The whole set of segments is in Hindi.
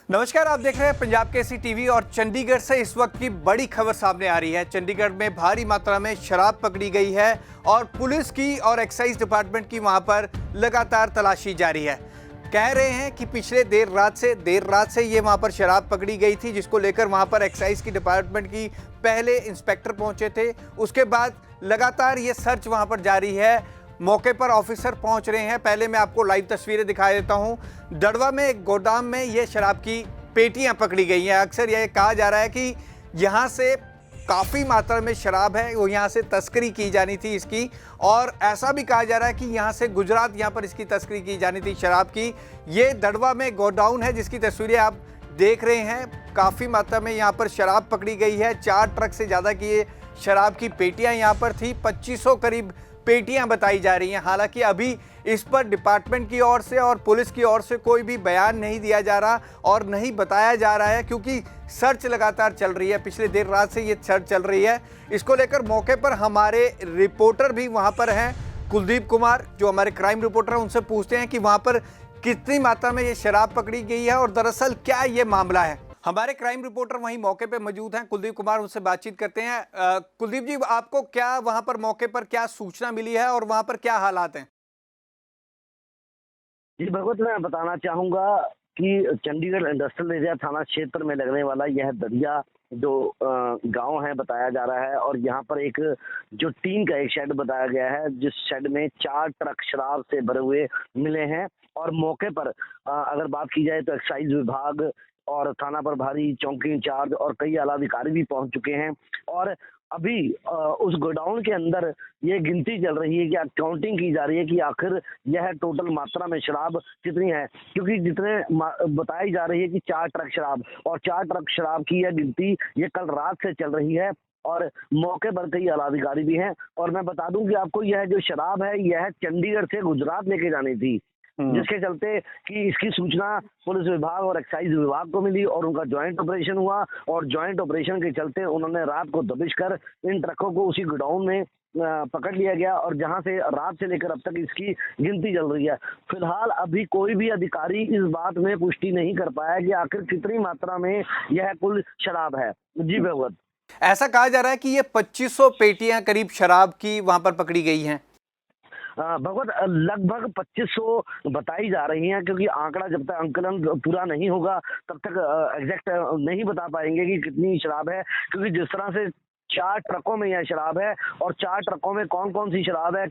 नमस्कार, आप देख रहे हैं पंजाब केसरी टीवी और चंडीगढ़ से इस वक्त की बड़ी खबर सामने आ रही है। चंडीगढ़ में भारी मात्रा में शराब पकड़ी गई है और पुलिस की और एक्साइज डिपार्टमेंट की वहां पर लगातार तलाशी जारी है। कह रहे हैं कि पिछले देर रात से ये वहां पर शराब पकड़ी गई थी, जिसको लेकर वहां पर एक्साइज की डिपार्टमेंट की पहले इंस्पेक्टर पहुंचे थे। उसके बाद लगातार ये सर्च वहां पर जारी है। मौके पर ऑफिसर पहुंच रहे हैं। पहले मैं आपको लाइव तस्वीरें दिखा देता हूं। दड़वा में एक गोदाम में ये शराब की पेटियां पकड़ी गई हैं। अक्सर यह कहा जा रहा है कि यहां से काफ़ी मात्रा में शराब है, वो यहाँ से तस्करी की जानी थी इसकी, और ऐसा भी कहा जा रहा है कि यहाँ से गुजरात यहाँ पर इसकी तस्करी की जानी थी शराब की। ये दड़वा में गोडाउन है जिसकी तस्वीरें आप देख रहे हैं। काफ़ी मात्रा में यहाँ पर शराब पकड़ी गई है। 4 ट्रक से ज़्यादा की ये शराब की पेटियाँ यहाँ पर थी। 2500 करीब पेटियां बताई जा रही हैं। हालांकि अभी इस पर डिपार्टमेंट की ओर से और पुलिस की ओर से कोई भी बयान नहीं दिया जा रहा और नहीं बताया जा रहा है, क्योंकि सर्च लगातार चल रही है। पिछले देर रात से ये सर्च चल रही है। इसको लेकर मौके पर हमारे रिपोर्टर भी वहां पर हैं, कुलदीप कुमार, जो हमारे क्राइम रिपोर्टर हैं। उनसे पूछते हैं कि वहां पर कितनी मात्रा में ये शराब पकड़ी गई है और दरअसल क्या ये मामला है। हमारे क्राइम रिपोर्टर वहीं मौके पे मौजूद हैं, कुलदीप कुमार, उनसे बातचीत करते हैं। कुलदीप जी, आपको क्या वहां पर मौके पर क्या सूचना मिली है और वहां पर क्या हालात हैं? जी भगवत, मैं बताना चाहूँगा कि चंडीगढ़ इंडस्ट्रियल एरिया थाना क्षेत्र में लगने वाला यह दरिया जो गांव है बताया जा रहा है, और यहाँ पर एक जो टीन का एक शेड बताया गया है, जिस शेड में 4 ट्रक शराब से भरे हुए मिले हैं। और मौके पर अगर बात की जाए तो एक्साइज विभाग और थाना प्रभारी, चौकी इंचार्ज और कई आला अधिकारी भी पहुंच चुके हैं। और अभी उस गोडाउन के अंदर ये गिनती चल रही है कि काउंटिंग की जा रही है कि आखिर यह टोटल मात्रा में शराब कितनी है, क्योंकि जितने बताई जा रही है कि 4 ट्रक शराब, और 4 ट्रक शराब की यह गिनती ये कल रात से चल रही है। और मौके पर कई आला अधिकारी भी हैं। और मैं बता दूं कि आपको यह जो शराब है यह चंडीगढ़ से गुजरात लेके जानी थी, जिसके चलते कि इसकी सूचना पुलिस विभाग और एक्साइज विभाग को मिली और उनका ज्वाइंट ऑपरेशन हुआ। और ज्वाइंट ऑपरेशन के चलते उन्होंने रात को दबिश कर इन ट्रकों को उसी गोडाउन में पकड़ लिया गया, और जहां से रात से लेकर अब तक इसकी गिनती चल रही है। फिलहाल अभी कोई भी अधिकारी इस बात में पुष्टि नहीं कर पाया कि आखिर कितनी मात्रा में यह कुल शराब है। जी भगवत, ऐसा कहा जा रहा है कि ये 2500 पेटियां करीब शराब की वहां पर पकड़ी गई हैं। भगवत, लगभग 2500 बताई जा रही हैं, क्योंकि आंकड़ा जब तक अंकलन पूरा नहीं होगा तब तक एग्जैक्ट नहीं बता पाएंगे कि कितनी शराब है, क्योंकि जिस तरह से 4 ट्रकों में यह शराब है और 4 ट्रकों में कौन कौन सी शराब है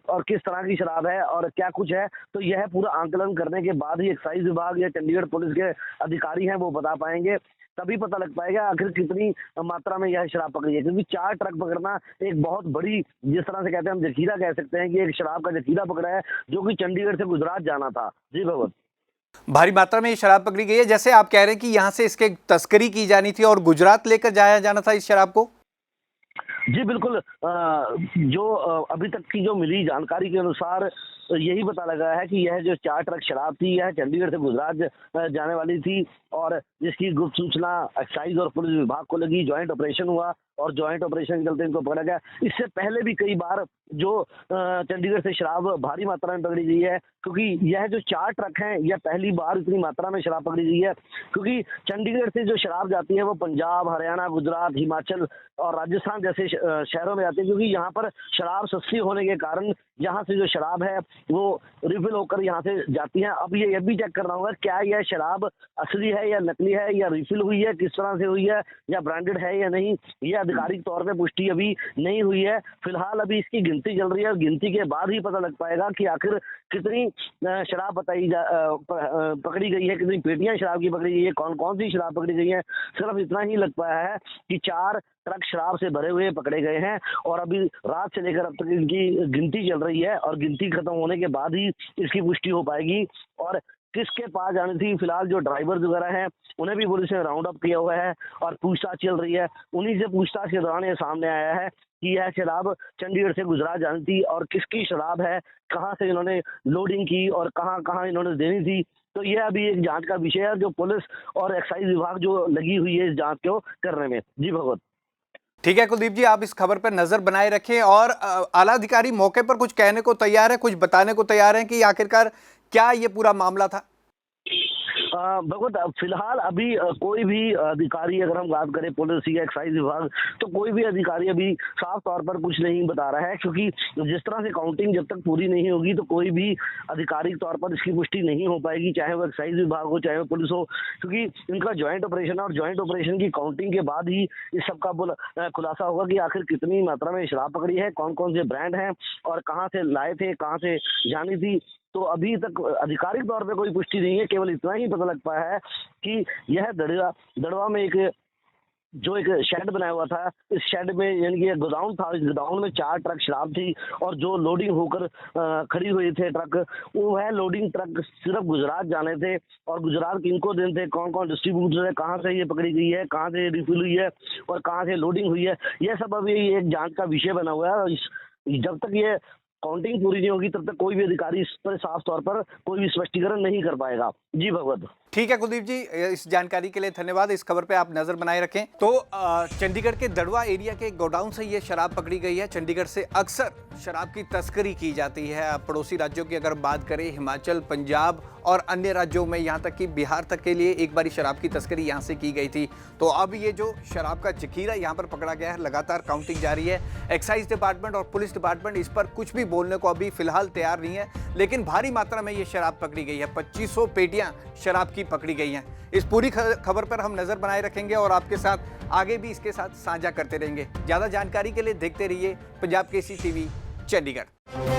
और किस तरह की शराब है और क्या कुछ है, तो यह पूरा आंकलन करने के बाद ही एक्साइज विभाग या चंडीगढ़ पुलिस के अधिकारी हैं वो बता पाएंगे। तभी पता लग पाएगा आखिर कितनी मात्रा में यह शराब पकड़ी है, क्योंकि 4 ट्रक पकड़ना एक बहुत बड़ी, जिस तरह से कहते हैं हम जखीरा कह सकते हैं कि एक शराब का जखीरा पकड़ा है जो कि चंडीगढ़ से गुजरात जाना था। जी भगवत, भारी मात्रा में ये शराब पकड़ी गई है। जैसे आप कह रहे हैं कि यहाँ से इसके तस्करी की जानी थी और गुजरात लेकर जाया जाना था इस शराब को। जी बिल्कुल। जो अभी तक की जो मिली जानकारी के अनुसार यही पता लगा है कि यह जो 4 ट्रक शराब थी यह चंडीगढ़ से गुजरात जाने वाली थी, और जिसकी गुप्त सूचना एक्साइज और पुलिस विभाग को लगी। ज्वाइंट ऑपरेशन हुआ और ज्वाइंट ऑपरेशन के चलते इनको पकड़ा गया। इससे पहले भी कई बार जो चंडीगढ़ से शराब भारी मात्रा में पकड़ी गई है, क्योंकि यह जो 4 ट्रक हैं यह पहली बार इतनी मात्रा में शराब पकड़ी गई है, क्योंकि चंडीगढ़ से जो शराब जाती है वो पंजाब, हरियाणा, गुजरात, हिमाचल और राजस्थान जैसे शहरों में जाती है, क्योंकि यहाँ पर शराब सस्ती होने के कारण यहाँ से जो शराब है वो रिफिल होकर यहाँ से जाती है। अब ये भी चेक करना होगा क्या यह शराब असली है या नकली है या रिफिल हुई है, किस तरह से हुई है, या ब्रांडेड है या नहीं, ये आधिकारिक तौर पे पुष्टि अभी नहीं हुई है। फिलहाल अभी इसकी गिनती चल रही है और गिनती के बाद ही पता लग पाएगा कि आखिर कितनी शराब पकड़ी गई है, कितनी पेटियां शराब की पकड़ी गई है, कौन कौन सी शराब पकड़ी गई है। सिर्फ इतना ही लग पाया है कि 4 ट्रक शराब से भरे हुए पकड़े गए हैं, और अभी रात से लेकर अब तक इनकी गिनती चल रही है, और गिनती खत्म होने के बाद ही इसकी पुष्टि हो पाएगी। और किसके पास जानी थी, फिलहाल जो ड्राइवर वगैरह हैं उन्हें भी पुलिस ने राउंड अप किया हुआ है और पूछताछ चल रही है। उन्हीं से पूछताछ के दौरान ये सामने आया है कि यह शराब चंडीगढ़ से गुजरात जानी थी, और किसकी शराब है, कहाँ से इन्होंने लोडिंग की और कहाँ कहाँ इन्होंने देनी थी। तो यह अभी एक जांच का विषय है जो पुलिस और एक्साइज विभाग जो लगी हुई है इस जांच को करने में। जी भगवत, ठीक है कुलदीप जी, आप इस खबर पर नजर बनाए रखें। और आला अधिकारी मौके पर कुछ कहने को तैयार है, कुछ बताने को तैयार है कि आखिरकार क्या ये पूरा मामला था। भगवत फिलहाल अभी कोई भी अधिकारी, अगर हम बात करें पुलिस या एक्साइज विभाग, तो कोई भी अधिकारी अभी साफ तौर पर कुछ नहीं बता रहा है, क्योंकि जिस तरह से काउंटिंग जब तक पूरी नहीं होगी तो कोई भी आधिकारिक तौर पर इसकी पुष्टि नहीं हो पाएगी, चाहे वो एक्साइज विभाग हो चाहे वो पुलिस हो, क्योंकि इनका ज्वाइंट ऑपरेशन है और ज्वाइंट ऑपरेशन की काउंटिंग के बाद ही इस सब का खुलासा होगा कि आखिर कितनी मात्रा में शराब पकड़ी है, कौन कौन से ब्रांड हैं और कहाँ से लाए थे, कहाँ से जानी थी। तो अभी तक आधिकारिक तौर पे कोई पुष्टि नहीं है, केवल इतना ही पता लग पाया है कि यह दड़वा में एक शेड बनाया हुआ था, इस शेड में यानी कि गोदाउन था, इस गोदाउन में 4 ट्रक शराब थी और जो लोडिंग होकर खड़ी हुई थे ट्रक, वो है लोडिंग ट्रक सिर्फ गुजरात जाने थे और गुजरात किनको देने थे, कौन कौन डिस्ट्रीब्यूटर है, कहाँ से ये पकड़ी गई है, कहाँ से रिफिल हुई है और कहाँ से लोडिंग हुई है, यह सब अभी एक जांच का विषय बना हुआ है। और जब तक ये काउंटिंग पूरी नहीं होगी तब तक कोई भी अधिकारी इस पर साफ तौर पर कोई भी स्पष्टीकरण नहीं कर पाएगा। जी भगवत। ठीक है कुलदीप जी, इस जानकारी के लिए धन्यवाद। इस खबर पे आप नजर बनाए रखें। तो चंडीगढ़ के दड़वा एरिया के गोडाउन से ये शराब पकड़ी गई है। चंडीगढ़ से अक्सर शराब की तस्करी की जाती है। पड़ोसी राज्यों की अगर बात करें, हिमाचल, पंजाब और अन्य राज्यों में, यहाँ तक कि बिहार तक के लिए एक बारी शराब की तस्करी यहाँ से की गई थी। तो अब ये जो शराब का जखीरा यहाँ पर पकड़ा गया है, लगातार काउंटिंग जारी है। एक्साइज डिपार्टमेंट और पुलिस डिपार्टमेंट इस पर कुछ भी बोलने को अभी फिलहाल तैयार नहीं है, लेकिन भारी मात्रा में ये शराब पकड़ी गई है। 2500 पेटियां शराब की पकड़ी गई हैं। इस पूरी खबर पर हम नजर बनाए रखेंगे और आपके साथ आगे भी इसके साथ साझा करते रहेंगे। ज्यादा जानकारी के लिए देखते रहिए पंजाब केसरी टीवी चंडीगढ़।